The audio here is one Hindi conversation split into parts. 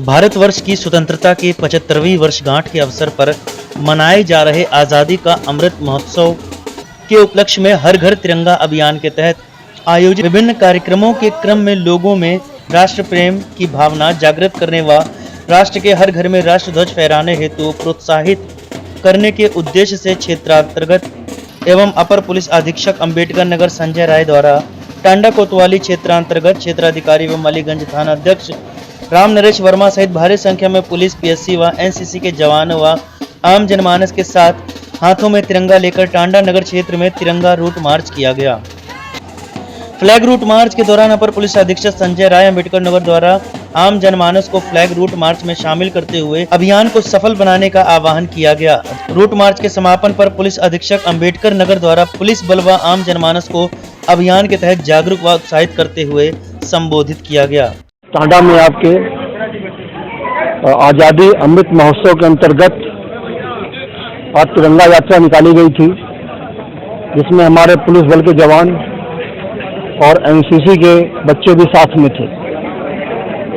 भारतवर्ष की स्वतंत्रता की 75वीं वर्षगांठ के अवसर पर मनाए जा रहे आज़ादी का अमृत महोत्सव के उपलक्ष्य में हर घर तिरंगा अभियान के तहत आयोजित विभिन्न कार्यक्रमों के क्रम में लोगों में राष्ट्र प्रेम की भावना जागृत करने व राष्ट्र के हर घर में राष्ट्र ध्वज फहराने हेतु प्रोत्साहित करने के उद्देश्य से क्षेत्रांतर्गत एवं अपर पुलिस अधीक्षक अंबेडकर नगर संजय राय द्वारा टांडा कोतवाली क्षेत्रांतर्गत क्षेत्राधिकारी एवं अलीगंज थाना अध्यक्ष राम नरेश वर्मा सहित भारी संख्या में पुलिस, पीएससी व एनसीसी के जवानों व आम जनमानस के साथ हाथों में तिरंगा लेकर टांडा नगर क्षेत्र में तिरंगा रूट मार्च किया गया। फ्लैग रूट मार्च के दौरान अपर पुलिस अधीक्षक संजय राय अंबेडकर नगर द्वारा आम जनमानस को फ्लैग रूट मार्च में शामिल करते हुए अभियान को सफल बनाने का आह्वान किया गया। रूट मार्च के समापन पर पुलिस अधीक्षक अंबेडकर नगर द्वारा पुलिस बल व आम जनमानस को अभियान के तहत जागरूक व उत्साहित करते हुए संबोधित किया गया। टांडा में आपके आज़ादी अमृत महोत्सव के अंतर्गत आज तिरंगा यात्रा निकाली गई थी, जिसमें हमारे पुलिस बल के जवान और एनसीसी के बच्चे भी साथ में थे।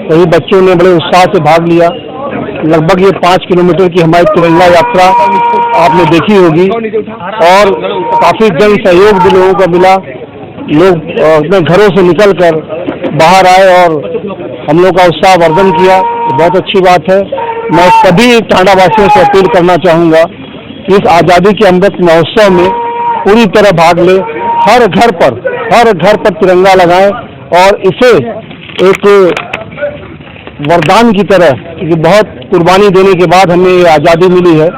सभी बच्चों ने बड़े उत्साह से भाग लिया। लगभग ये 5 किलोमीटर की हमारी तिरंगा यात्रा आपने देखी होगी और काफी जन सहयोग भी लोगों का मिला। लोग अपने घरों से निकलकर बाहर आए और हम लोग का उत्साह वर्धन किया। बहुत अच्छी बात है। मैं सभी टांडा वासियों से अपील करना चाहूँगा कि इस आज़ादी के अमृत महोत्सव में पूरी तरह भाग ले। हर घर पर तिरंगा लगाएं और इसे एक वरदान की तरह, क्योंकि बहुत कुर्बानी देने के बाद हमें ये आज़ादी मिली है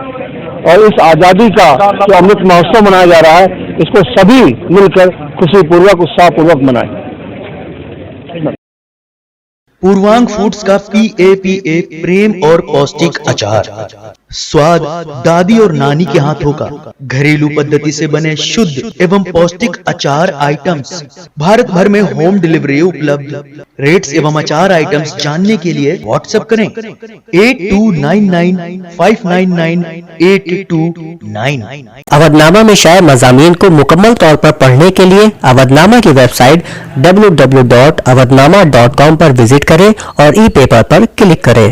और इस आज़ादी का जो अमृत महोत्सव मनाया जा रहा है, इसको सभी मिलकर खुशीपूर्वक उत्साहपूर्वक मनाएं। पूर्वांग फूड्स का PAPA प्रेम और पौष्टिक अचार, स्वाद दादी और नानी के हाथों का घरेलू पद्धति से बने शुद्ध एवं पौष्टिक अचार आइटम्स भारत भर में होम डिलीवरी उपलब्ध। रेट्स एवं अचार आइटम्स जानने के लिए व्हाट्सएप करें 8299599829। अवधनामा में शाये मज़ामीन को मुकम्मल तौर पर पढ़ने के लिए अवधनामा की वेबसाइट www.awadhnama.com पर विजिट करें और ई पेपर पर क्लिक करें।